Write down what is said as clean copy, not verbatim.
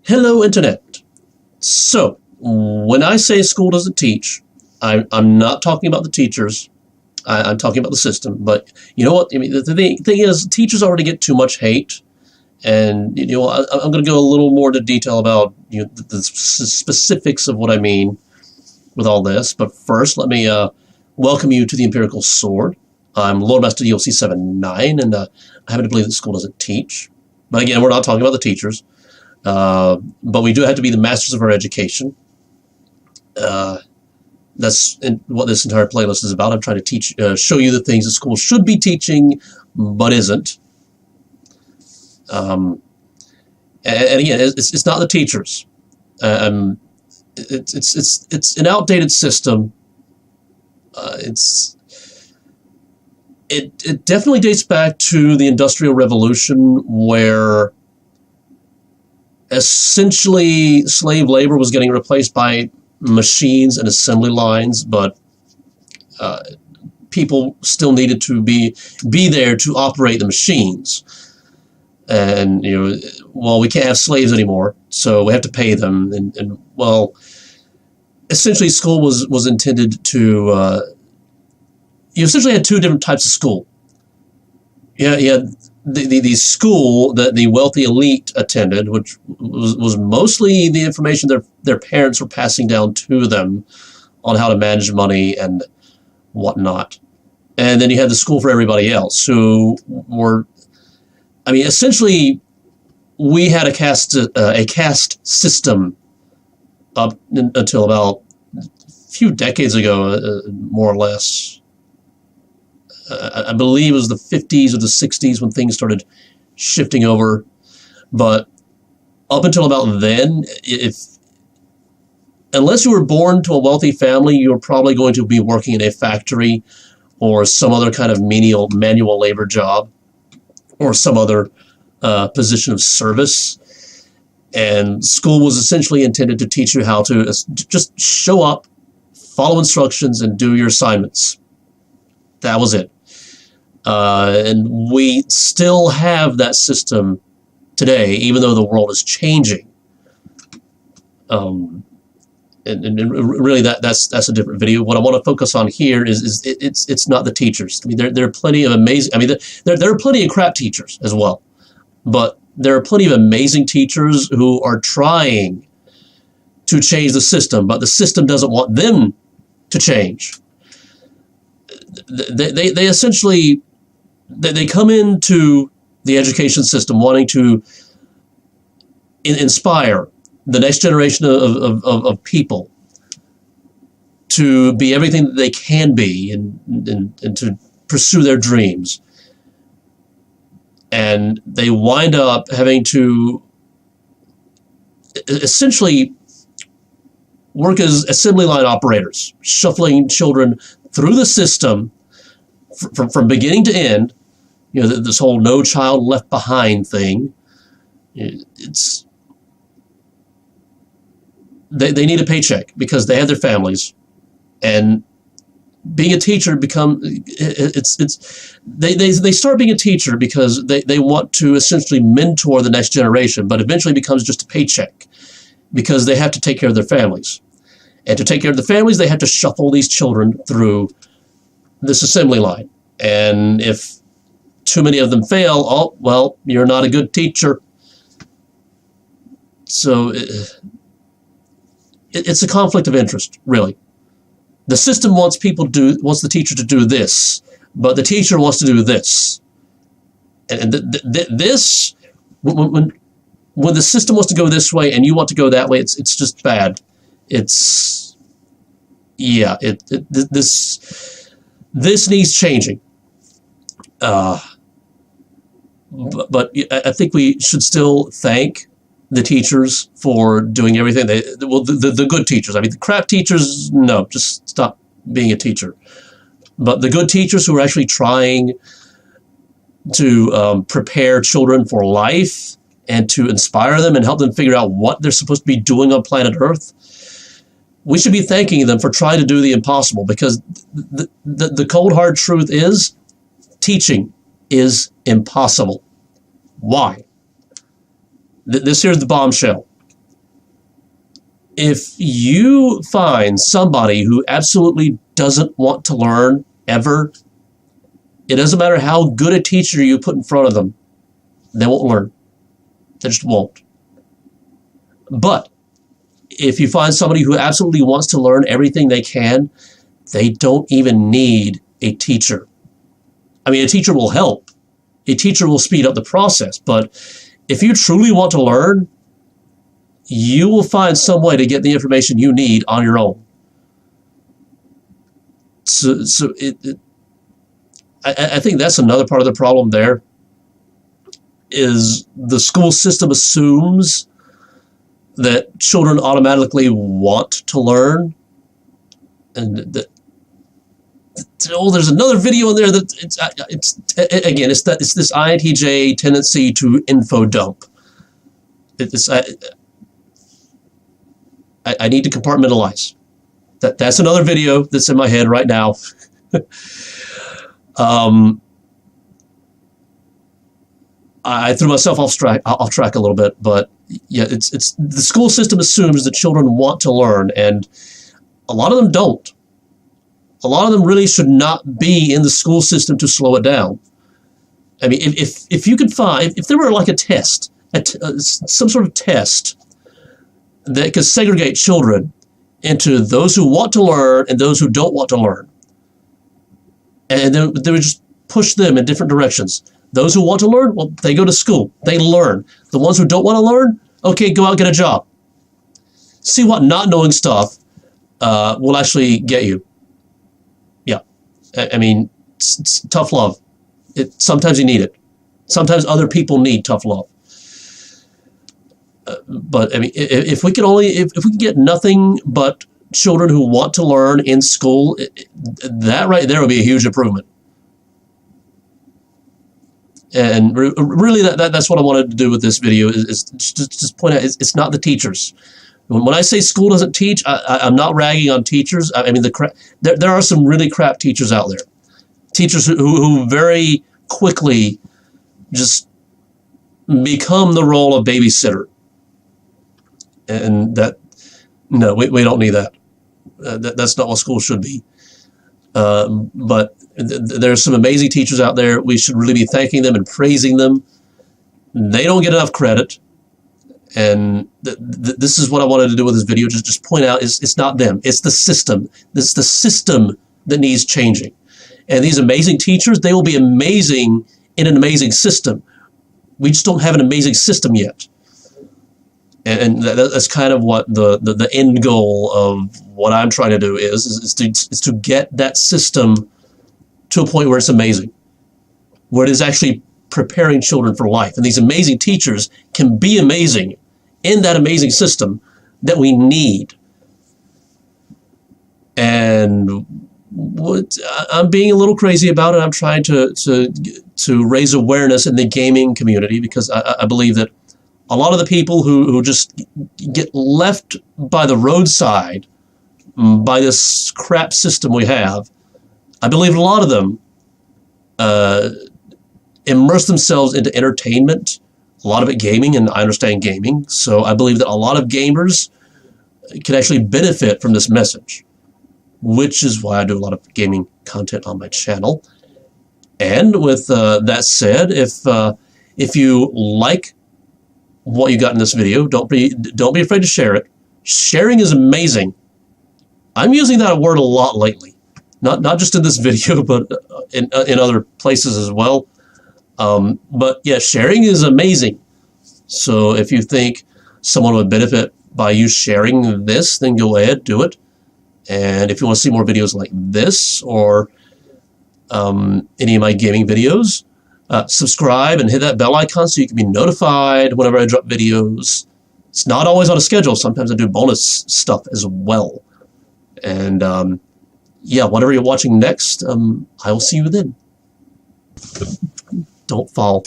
Hello, Internet. So, when I say school doesn't teach, I'm not talking about the teachers. I'm talking about the system. But you know what? I mean, the thing is, teachers already get too much hate. And, I'm going to go a little more into detail about the specifics of what I mean with all this. But first, let me welcome you to the Empirical Sword. I'm Lord Master DLC 7-9, and I happen to believe that school doesn't teach. But again, we're not talking about the teachers. But we do have to be the masters of our education. That's what this entire playlist is about. I'm trying to show you the things that school should be teaching, but isn't. And again, it's not the teachers. It's an outdated system. It definitely dates back to the Industrial Revolution, where essentially slave labor was getting replaced by machines and assembly lines, but people still needed to be there to operate the machines. And well, we can't have slaves anymore, so we have to pay them. And well, essentially, school was intended to. You essentially had two different types of school. You had the school that the wealthy elite attended, which was mostly the information their parents were passing down to them on how to manage money and whatnot. And then you had the school for everybody else, who were, essentially, we had a caste system up until about a few decades ago, more or less. I believe it was the 50s or the 60s when things started shifting over. But up until about then, unless you were born to a wealthy family, you were probably going to be working in a factory or some other kind of manual labor job or some other position of service. And school was essentially intended to teach you how to just show up, follow instructions, and do your assignments. That was it. And we still have that system today, even though the world is changing. And really, that's a different video. What I want to focus on here is it's not the teachers. There are plenty of amazing. There are plenty of crap teachers as well, but there are plenty of amazing teachers who are trying to change the system, but the system doesn't want them to change. They essentially they come into the education system wanting to inspire the next generation of people to be everything that they can be and to pursue their dreams. And they wind up having to essentially work as assembly line operators, shuffling children through the system from beginning to end. This whole no child left behind thing. They need a paycheck because they have their families, and being a teacher they start being a teacher because they want to essentially mentor the next generation, but eventually becomes just a paycheck because they have to take care of their families. And to take care of the families, they have to shuffle these children through this assembly line. And if too many of them fail, oh, well, you're not a good teacher. So it's a conflict of interest, really. The system wants the teacher to do this, but the teacher wants to do this. And this, when the system wants to go this way and you want to go that way, it's just bad. This needs changing. But I think we should still thank the teachers for doing everything. The good teachers. The crap teachers, no, just stop being a teacher. But the good teachers who are actually trying to prepare children for life and to inspire them and help them figure out what they're supposed to be doing on planet Earth, we should be thanking them for trying to do the impossible, because the cold hard truth is teaching is impossible. Why? This here's the bombshell. If you find somebody who absolutely doesn't want to learn ever, it doesn't matter how good a teacher you put in front of them, they won't learn. They just won't. But if you find somebody who absolutely wants to learn everything they can, they don't even need a teacher. I mean, a teacher will help. A teacher will speed up the process. But if you truly want to learn, you will find some way to get the information you need on your own. I think that's another part of the problem there, is the school system assumes that children automatically want to learn. And there's another video in there that it's this INTJ tendency to info dump. I need to compartmentalize. That's another video that's in my head right now. I threw myself off track a little bit, but yeah, it's the school system assumes that children want to learn, and a lot of them don't. A lot of them really should not be in the school system to slow it down. I mean, if you could find, if there were like a test, some sort of test that could segregate children into those who want to learn and those who don't want to learn, and then they would just push them in different directions. Those who want to learn, well, they go to school, they learn. The ones who don't want to learn, okay, go out and get a job. See what not knowing stuff will actually get you. Yeah, I mean, it's tough love. Sometimes you need it. Sometimes other people need tough love. But I mean, if we could get nothing but children who want to learn in school, that right there would be a huge improvement. And really, that's what I wanted to do with this video, is just point out it's not the teachers. When I say school doesn't teach, I'm not ragging on teachers. I mean, there are some really crap teachers out there. Teachers who very quickly just become the role of babysitter. And no, we don't need that. That's not what school should be. But there's some amazing teachers out there. We should really be thanking them and praising them. They don't get enough credit. And this is what I wanted to do with this video, just point out it's not them. It's the system. It's the system that needs changing. And these amazing teachers, they will be amazing in an amazing system. We just don't have an amazing system yet. And that's kind of what the end goal of what I'm trying to do is to get that system to a point where it's amazing, where it is actually preparing children for life. And these amazing teachers can be amazing in that amazing system that we need. And I'm being a little crazy about it. I'm trying to raise awareness in the gaming community, because I believe that a lot of the people who just get left by the roadside by this crap system we have, I believe a lot of them immerse themselves into entertainment, a lot of it gaming, and I understand gaming. So I believe that a lot of gamers can actually benefit from this message, which is why I do a lot of gaming content on my channel. And with that said, if you like what you got in this video, don't be afraid to share it. Sharing is amazing. I'm using that word a lot lately, not just in this video, but in other places as well. But yeah, sharing is amazing. So if you think someone would benefit by you sharing this, then go ahead, do it. And if you want to see more videos like this, or any of my gaming videos, subscribe and hit that bell icon so you can be notified whenever I drop videos. It's not always on a schedule. Sometimes I do bonus stuff as well. And yeah, whatever you're watching next, I will see you then. Don't fall.